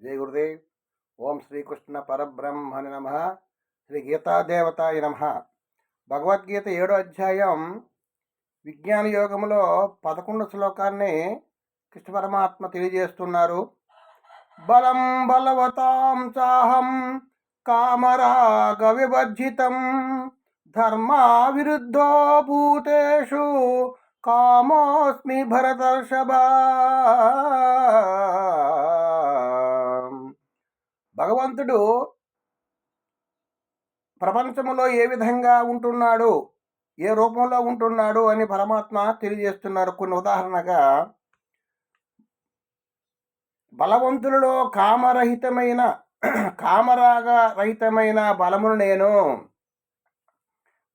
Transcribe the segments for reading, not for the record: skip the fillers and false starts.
జై గురుదేవ్. ఓం శ్రీకృష్ణ పరబ్రహ్మణి నమ. శ్రీ గీతాదేవతాయ నమ. భగవద్గీత 7వ అధ్యాయం విజ్ఞాన యోగములో 11వ శ్లోకాన్ని కృష్ణ పరమాత్మ తెలియజేస్తున్నారు. బలం బలవతాం చాహం కామరాగ వివర్జితం ధర్మా విరుద్ధో భూతేషు కామోస్మి భరతర్షభా. భగవంతుడు ప్రపంచంలో ఏ విధంగా ఉంటున్నాడు, ఏ రూపంలో ఉంటున్నాడు అని పరమాత్మ తెలియజేస్తున్నారు. కొన్ని ఉదాహరణగా, బలవంతులలో కామరాగరహితమైన బలమును నేను,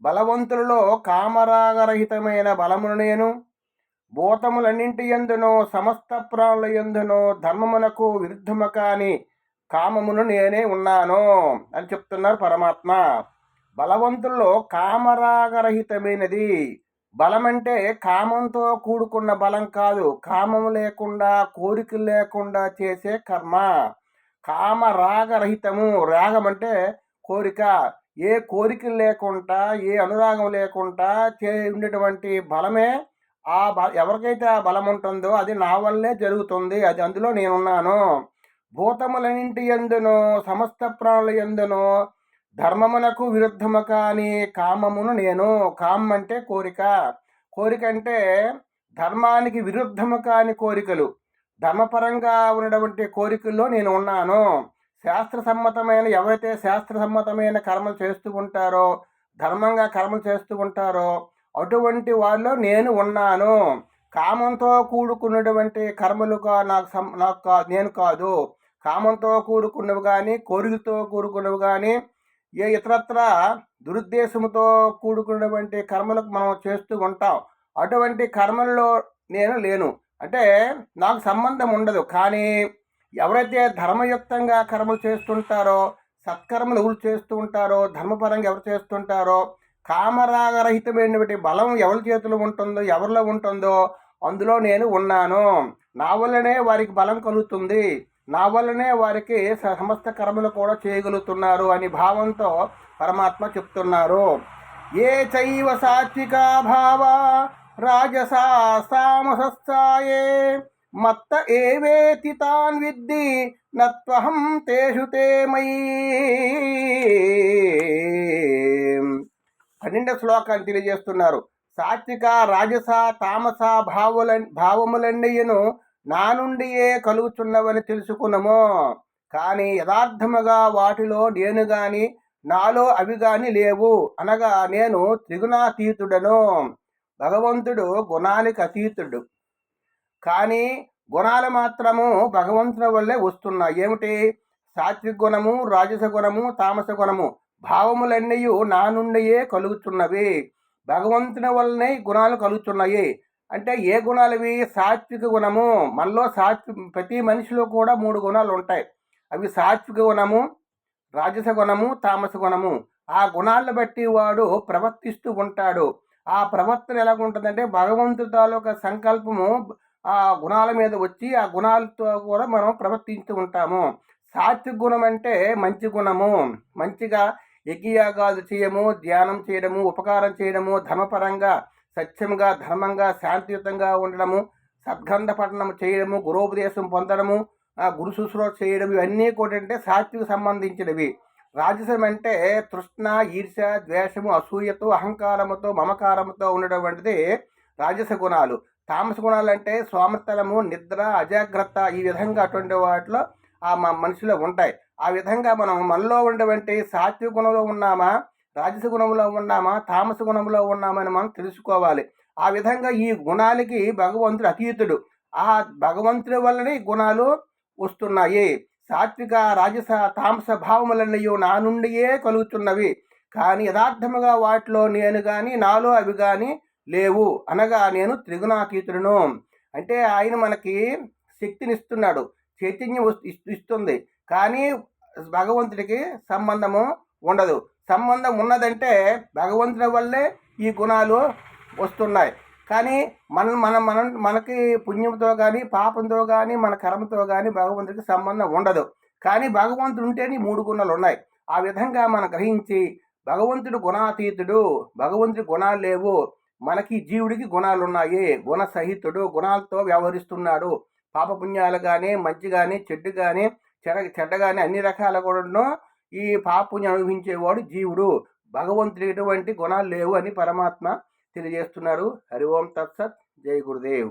బలవంతులలో కామరాగరహితమైన బలమును నేను, భూతములన్నింటి యందునో సమస్త ప్రాణుల యందునో ధర్మమునకు విరుద్ధము కాని కామమును నేనే ఉన్నాను అని చెప్తున్నారు పరమాత్మ. బలవంతుల్లో కామరాగరహితమైనది. బలం అంటే కామంతో కూడుకున్న బలం కాదు, కామము లేకుండా కోరికలు లేకుండా చేసే కర్మ. కామరాగరహితము, రాగం అంటే కోరిక, ఏ కోరికలు లేకుండా ఏ అనురాగం లేకుండా ఉండేటువంటి బలమే ఎవరికైతే ఆ బలం ఉంటుందో అది నా వల్లే జరుగుతుంది, అది అందులో నేనున్నాను. భూతములన్నింటి యందునో సమస్త ప్రాణుల యందునో ధర్మమునకు విరుద్ధము కాని కామమును నేను. కామం అంటే కోరిక, కోరిక అంటే ధర్మానికి విరుద్ధము కాని కోరికలు, ధర్మపరంగా ఉన్నటువంటి కోరికల్లో నేను ఉన్నాను. ఎవరైతే శాస్త్రసమ్మతమైన కర్మలు చేస్తూ ఉంటారో, ధర్మంగా కర్మలు చేస్తూ ఉంటారో అటువంటి వాళ్ళలో నేను ఉన్నాను. కామంతో కూడుకున్నటువంటి కర్మలుగా నేను కాదు. కామంతో కూడుకున్నవి కానీ, కోరికతో కూడుకున్నవి కానీ, ఏ ఇతరత్ర దురుద్దేశంతో కూడుకున్నటువంటి కర్మలకు మనం చేస్తూ ఉంటాం. అటువంటి కర్మల్లో నేను లేను, అంటే నాకు సంబంధం ఉండదు. కానీ ఎవరైతే ధర్మయుక్తంగా కర్మలు చేస్తుంటారో, సత్కర్మలు ఎవరు చేస్తూ ఉంటారో, ధర్మపరంగా ఎవరు చేస్తుంటారో, కామరాగరహితమైనటువంటి బలం ఎవరి చేతిలో ఉంటుందో, ఎవరిలో ఉంటుందో అందులో నేను ఉన్నాను. నా వల్లనే వారికి బలం కలుగుతుంది, నా వల్లనే వారికి సమస్త కర్మలు కూడా చేయగలుగుతున్నారు అని భావంతో పరమాత్మ చెప్తున్నారు. ఏ చైవ సాత్విక భావ రాజసా తామసశ్చాయే మత్త ఏవేతి తాన్ విద్ధి నత్వహం తేషు తే మయి. 12వ శ్లోకాన్ని తెలియజేస్తున్నారు. సాత్విక రాజస తామస భావములన్నయ్యను నా నుండియే కలుగుతున్నవని తెలుసుకున్నాము. కానీ యథార్థముగా వాటిలో నేను గాని నాలో అవి గాని లేవు, అనగా నేను త్రిగుణాతీతుడను. భగవంతుడు గుణానికి అతీతుడు, కానీ గుణాలు మాత్రము భగవంతుని వల్లే వస్తున్నాయి. ఏమిటి? సాత్విక గుణము, రాజస గుణము, తామస గుణము భావములన్నీ నా నుండియే కలుగుతున్నవి. భగవంతుని వల్లనే గుణాలు కలుగుతున్నాయి. అంటే ఏ గుణాలవి? సాత్విక గుణము. మనలో ప్రతి మనిషిలో కూడా 3 గుణాలు ఉంటాయి. అవి సాత్విక గుణము, రాజస గుణము, తామస గుణము. ఆ గుణాలను బట్టి వాడు ప్రవర్తిస్తూ ఉంటాడు. ఆ ప్రవర్తన ఎలాగుంటుందంటే భగవంతుడి తాలూకా సంకల్పము ఆ గుణాల మీద వచ్చి ఆ గుణాలతో కూడా మనం ప్రవర్తిస్తూ ఉంటాము. సాత్విక గుణం అంటే మంచి గుణము. మంచిగా యజ్ఞయాగాలు చేయము, ధ్యానం చేయడము, ఉపకారం చేయడము, ధర్మపరంగా సత్యంగా, ధర్మంగా, శాంతియుతంగా ఉండడము, సద్గంధ పఠనం చేయడము, గురోపదేశం పొందడము, గురు శుశ్రూష చేయడం, ఇవన్నీ కూడా అంటే సాత్విక సంబంధించినవి. రాజసం అంటే తృష్ణ, ఈర్ష, ద్వేషము, అసూయతో, అహంకారముతో, మమకారముతో ఉండటువంటిది రాజస గుణాలు. తామస గుణాలు అంటే సోమర్తనము, నిద్ర, అజాగ్రత్త, ఈ విధంగా అటువంటి వాటిలో మనిషిలో ఉంటాయి. ఆ విధంగా మనలో ఉండేటువంటి సాత్విక గుణంలో ఉన్నామా, రాజస గుణంలో ఉన్నామా, తామస గుణంలో ఉన్నామని మనం తెలుసుకోవాలి. ఆ విధంగా ఈ గుణాలకి భగవంతుడు అతీతుడు. ఆ భగవంతుడి వల్లనే గుణాలు వస్తున్నాయి. సాత్విక రాజస తామస భావములన్నీ నా నుండియే కలుగుతున్నవి, కానీ యథార్థముగా వాటిలో నేను కానీ నాలో అవి కానీ లేవు, అనగా నేను త్రిగుణాతీతుడును. అంటే ఆయన మనకి శక్తినిస్తున్నాడు, చైతన్యం ఇస్తుంది, కానీ భగవంతుడికి సంబంధము ఉండదు. సంబంధం ఉన్నదంటే భగవంతుని వల్లే ఈ గుణాలు వస్తున్నాయి. కానీ మనకి పుణ్యంతో కానీ పాపంతో కానీ మన కర్మతో కానీ భగవంతుడికి సంబంధం ఉండదు. కానీ భగవంతుడు ఉంటేనే 3 గుణాలు ఉన్నాయి. ఆ విధంగా మనం గ్రహించి భగవంతుడు గుణాతీతుడు, భగవంతుడి గుణాలు లేవు, మనకి జీవుడికి గుణాలు ఉన్నాయి, గుణసహితుడు, గుణాలతో వ్యవహరిస్తున్నాడు. పాపపుణ్యాలు కానీ మంచి కానీ చెడ్డు కానీ చెడ్డ కానీ అన్ని రకాల కూడా ఈ పాపుణ్యం అనుభవించేవాడు జీవుడు. భగవంతుడి ఎటువంటి గుణాలు లేవు అని పరమాత్మ తెలియజేస్తున్నారు. హరి ఓం తత్సత్. జై గురుదేవ్.